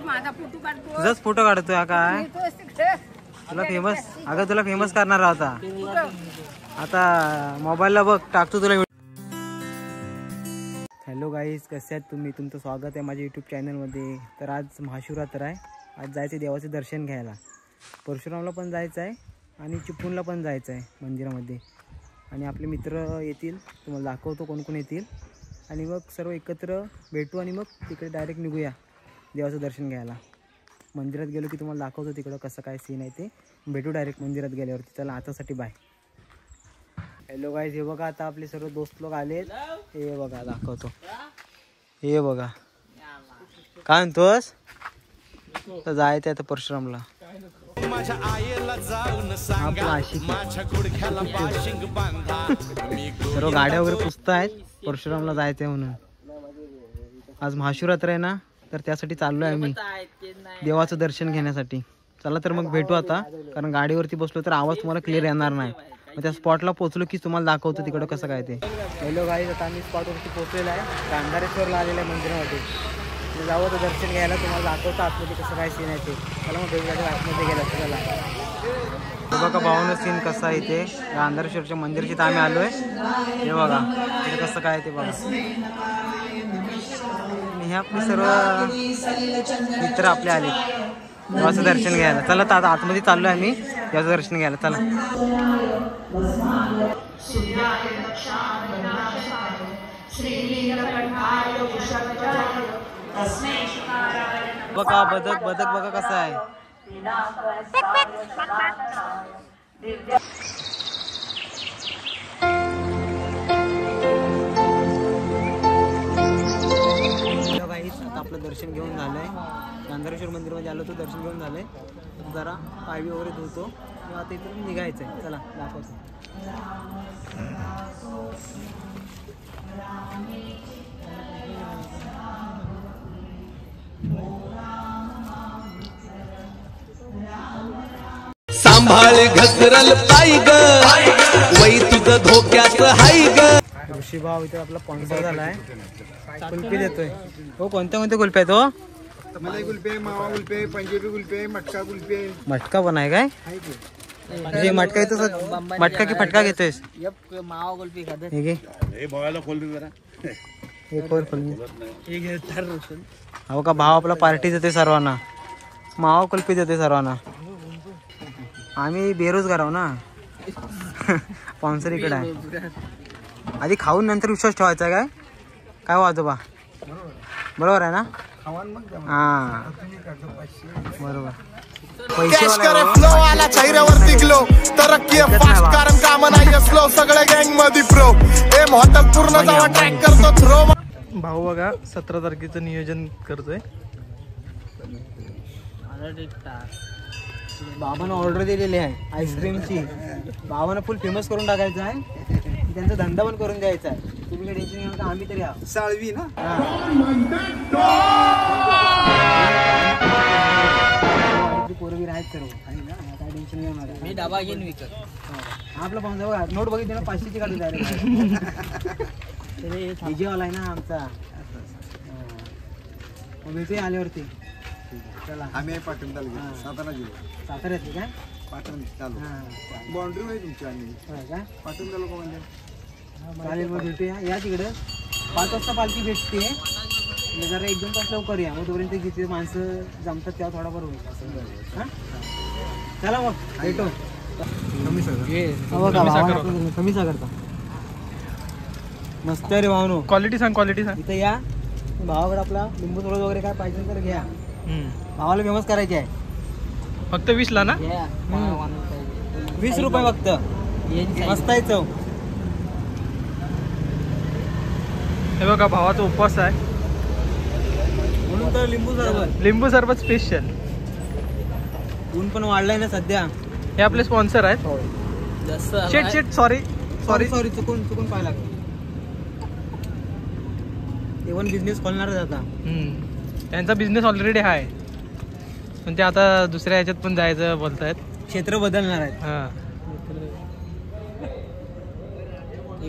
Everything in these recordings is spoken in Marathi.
तुझाच फोटो काढतोय काय तुला फेमस अगं तुला फेमस करणार होता आता मोबाईलला बघ टाकतो तुला. हॅलो गाईज कसे आहेत तुम्ही. तुमचं स्वागत आहे माझ्या यूट्यूब चॅनलमध्ये. तर आज महाशिवरात्र आहे. आज जायचं देवाचं दर्शन घ्यायला. परशुरामला पण जायचं आहे आणि चिपळूणला पण जायचं आहे मंदिरामध्ये. आणि आपले मित्र येतील तुम्हाला दाखवतो कोण कोण येतील आणि मग सर्व एकत्र भेटू आणि मग तिकडे डायरेक्ट निघूया देवाचं दर्शन घ्यायला. मंदिरात गेलो की तुम्हाला दाखवतो तिकडं कसं काय सीन आहे ते. भेटू डायरेक्ट मंदिरात गेल्यावरती. चला आतासाठी बाय. हॅलो गाईज हे बघा आता आपले सर्व दोस्त लोक आलेत. हे बघा दाखवतो. हे बघा काय म्हणतोस तर जायचं आता परशुरामला. सर्व गाड्या वगैरे पुसतायत परशुरामला जायचंय म्हणून. आज महाशिवरात्र आहे ना तर त्यासाठी चाललोय आम्ही देवाचं दर्शन घेण्यासाठी. चला तर मग भेटू आता कारण गाडीवरती बसलो तर आवाज तुम्हाला क्लिअर येणार नाही. मग त्या स्पॉटला पोहोचलो की तुम्हाला दाखवतो तिकडं कसं काय ते. हॅलो गाईज आता आम्ही स्पॉटवरती पोहोचलेला आहे. गांधारेश्वरला आलेलं आहे मंदिरामध्ये. जावं तर दर्शन घ्यायला तुम्हाला दाखवतो आतमध्ये कसं काय सीन आहे ते. चला मग भेटू आतमध्ये गेला चला. बघा भावनं सीन कसं आहे ते गांधारेश्वरच्या मंदिराची तर आम्ही आलो आहे. हे बघा ते कसं काय ते बघा. हे आपले सर्व मित्र आपले आले देवाचं दर्शन घ्यायला. चला तर आता आतमध्ये चाललो आहे आम्ही देवाचं दर्शन घ्यायला. चला बघा बदक बदक बघा कसं आहे. आता आपलं दर्शन घेऊन झालंय. गांधारेश्वर मंदिरमध्ये आलो तो दर्शन घेऊन झालंय. जरा पायवी वगैरे धुतो किंवा आता इथून निघायचं आहे. चला दाखवतो. सांभाळ घसरल पाय ग वै तुझं धोक्यात हाय ग. ऋषी भाव इथे आपला स्पॉन्सर झालाय. कुल्फी देतोय. हो कोणत्या कोणत्या कुल्फी आहेत हो. मलाई कुल्फी आहे, मावा कुल्फी आहे, पंजाबी कुल्फी आहे, मटका कुल्फी आहे. मटका पण आहे काय. म्हणजे मटका येतो मटका की फटका घेतोयस. मावा कुल्फी खात हो का भाव आपला पार्टी देते सर्वांना. मावा कुल्फी देते सर्वांना. आम्ही बेरोजगार आहो ना. स्पॉन्सर इकडे आहे. आधी खाऊन नंतर विश्वास ठेवायचा काय काय आजोबा बरोबर आहे ना. हा बरोबर. भाऊ बघा 17 तारखेचं नियोजन करतोय. बाबांना ऑर्डर दिलेली आहे आईस्क्रीमची. बाबांना फुल फेमस करून टाकायचं आहे. त्यांचा धंदा पण करून द्यायचा आहे. तुम्ही टेन्शन घेऊ नका. आम्ही तरी साळवी ना पोरवीर आहेत सर्व काय टेन्शन घेऊ नका. मी डबा घेऊन विकत. आपला पाहून बघा नोट बघितली ना 500ची काढून डायरेक्ट. डीजेवाला आहे ना आमचा. भेटूया आल्यावरती. चला आम्ही पाटण तालुक्यात सातारा जिल्हा. साताऱ्यात काय पाटण तालुका बाउंड्री आहे तुमची. आम्ही काय पाटण तालुका म्हणजे चालेल. मग भेटूया या तिकडं 5 वाजता पालखी भेटते. जरा 1-2 तास लवकर या. मग तोपर्यंत जिथे माणसं जमतात तेव्हा थोडा बरं होईल. हां चला मग भेटू. कमी साखरता मस्त रे भावनो. क्वालिटी सांग क्वालिटी सांग. इथं या भावाकडे आपला लिंबू थोडं वगैरे काय पाहिजे तर घ्या. भावाला फेमस करायची आहे. फक्त 20 ला ना. 20 रुपये फक्त. मस्त आहे चव. हे बघा भावाचा उपवास आहे म्हणून तर लिंबू सरबत स्पेशल. ऊन पण वाढलाय ना सध्या. हे आपले स्पॉन्सर आहेत. शेट सॉरी चुकून पाहायला लागलं. ते पण बिझनेस खोलणारच आता. त्यांचा बिझनेस ऑलरेडी आहे पण ते आता दुसऱ्या ह्याच्यात पण जायचं बोलतायत. क्षेत्र बदलणार आहेत. हा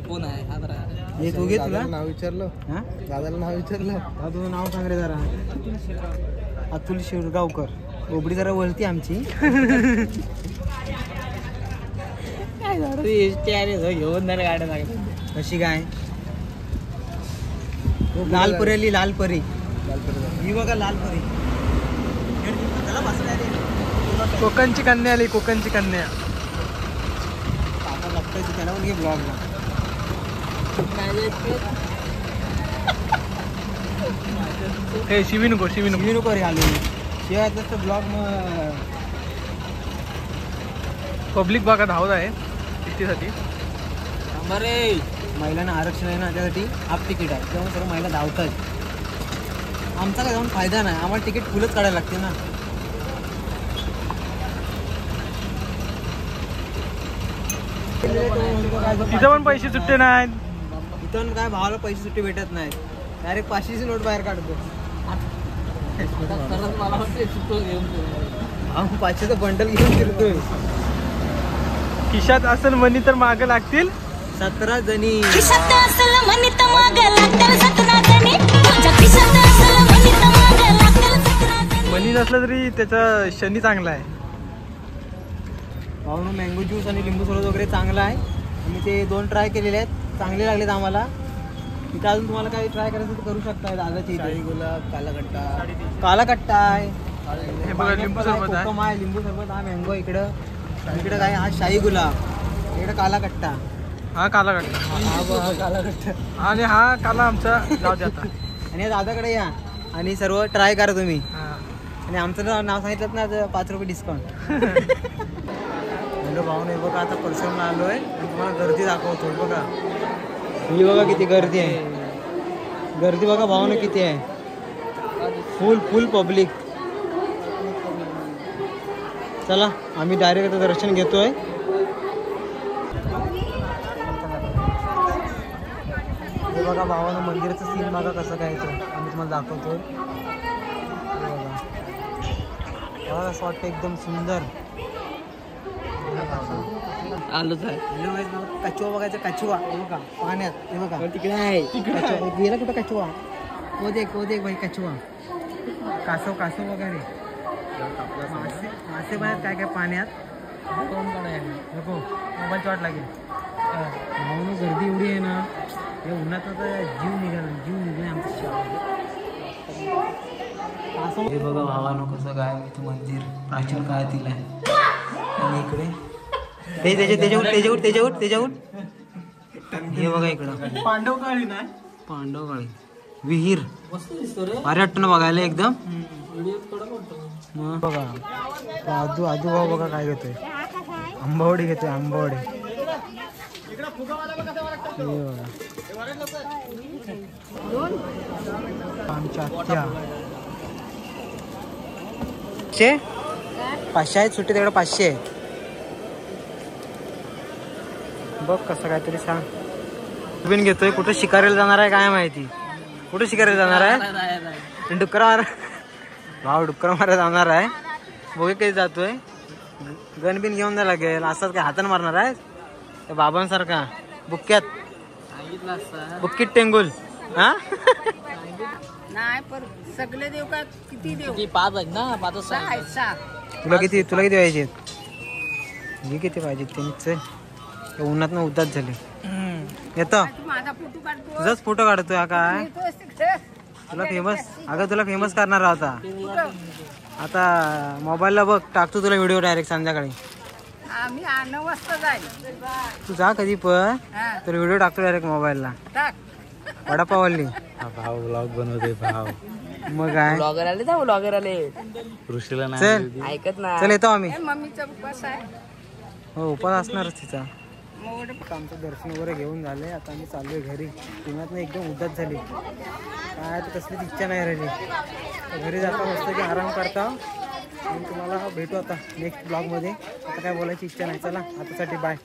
कोण आहे हे तू घे. तुला नाव विचारलं. दादाला नाव विचारलं. तुझं नाव सांग रे जरा. अतुल शिरगावकर. बोबडी जरा वळती आमची. घेऊन गाड्या लागल्या. कशी काय लालपरी आली. लालपरी ही बघा लालपरी. कोकणची कन्या आली. कोकणची कन्या. काका बघतायची त्याला पण घे ब्लॉगला. हे शिवी नको रे आली शिवाय तर ब्लॉग मग पब्लिक बघा धावत आहे तिकीटसाठी. महिलांना आरक्षण आहे ना त्यासाठी हाफ तिकीट आहे. त्यामुळे सर्व महिला धावतात. आमचा काय जाऊन फायदा नाही. आम्हाला तिकीट फुलच काढायला लागते ना. तिथं पण पैसे सुट्टे नाहीत. इथून काय भावाला पैसे सुट्टी भेटत नाहीत. डायरेक्ट 500ची नोट बाहेर काढतो. मला वाटतं सुट्टो घेऊन 500चं बंडल घेऊन फिरतोय. खिशात असेल मनी तर माग लागतील 17 जणी. मनी नसलं तरी त्याचा शनी चांगला आहे. भाऊनं मँगो ज्यूस आणि लिंबू सरबत वगैरे चांगला आहे. आम्ही ते 2 ट्राय केलेले आहेत. चांगले लागलेत आम्हाला. इथं अजून तुम्हाला काही ट्राय करायचं तर करू शकता. दादाची गुलाब, काला कट्टा आहे. हे बघा लिंबू सरबत आहे. कोकम आहे, लिंबू सरबत हा मँगो. इकडं काय हा शाही गुलाब. इकडं काला कट्टा. हा काला कट्टा. हा काला कट्टा. आणि हा काला आमचा जाऊ दे आता. आणि या दादाकडे या आणि सर्व ट्राय करा तुम्ही. हा. आणि आमचं नाव सांगितलं ना तर 5 रुपये डिस्काउंट. हॅलो भाऊन हे बघा आता परशुरामला आलो आहे. तुम्हाला गर्दी दाखवतो. बघा ही बघा किती गर्दी आहे. गर्दी बघा भाऊन किती आहे. फुल पब्लिक. चला आम्ही डायरेक्ट आता दर्शन घेतोय. हे बघा भावानं मंदिराचं सीन बघा कसं काय ते आम्ही तुम्हाला दाखवतोय. बघा असं वाटतं एकदम सुंदर. आलोच आहे. कचवा बघायचा. कचवा हे बघा पाण्यात. हे बघा तिकडे आहे. कचवा गेला कुठं कचवा. ओ देख भाई कचवा. कासव वगैरे मासे पण काय पाण्यात. नको मोबाईलची वाट लागेल. भाऊन गर्दी एवढी आहे ना. या उन्हात आता जीव निघाला आमच्या. हे बघा भावानं कसं काय इथं मंदिर प्राचीन काळातील आहे. आणि इकडे त्याच्यावर हे बघा इकडं पांडवकाळी विहीर. भारी वाटतं ना बघायला एकदम. बघा आजू भाऊ बघा काय घेतोय. आंबावडी घेतोय. आंबावडी आमच्या आत्या 500 आहेत. सुट्टी तिकडे 500 आहे. बघ कसं काहीतरी सांग. बिन घेतोय. कुठं शिकारीला जाणार आहे काय माहिती. कुठं शिकारीला जाणार आहे. डुक्कर मारा भाव. डुक्कर मारा जाणार आहे. बघे काही जातोय. गण बिन घेऊन जायला लागेल. असंच काय हातानं मारणार आहे त्या बाबांसारखा. बुक्क्यात बुक्कीत टेंगुल. हा नाही पण सगळे देव का किती देव. 5 आहेत ना. 5 तुला किती पाहिजे. हे किती पाहिजे त्यांनी. उन्हात ना उदास झाले. येतो माझा फोटो काढतो. तुझाच फोटो काढतोय. काय तुला फेमस करणार आता. आता मोबाईलला बघ टाकतो तुला व्हिडिओ डायरेक्ट संध्याकाळी. आम्ही 9 वाजता जाईल. तू जा कधी पण तर व्हिडिओ टाकतो डायरेक्ट मोबाईलला. वडापावली भाव ब्लॉग बनवते भाव. मग काय ब्लॉगर आले ऋषीला चल ऐकत ना. चल येतो आम्ही. मम्मीचा उपवास आहे. हो उपास असणारच तिचा. आमचं दर्शन वगैरे घेऊन झालंय. आता आम्ही चाललोय घरी. पुण्यात एकदम उदास झाली. काय तर कसलीच इच्छा नाही राहिली. घरी जाता मस्त की आराम करता. आणि तुम्हाला भेटू आता नेक्स्ट ब्लॉगमध्ये. आता काय बोलायची इच्छा नाही. चला आतासाठी बाय.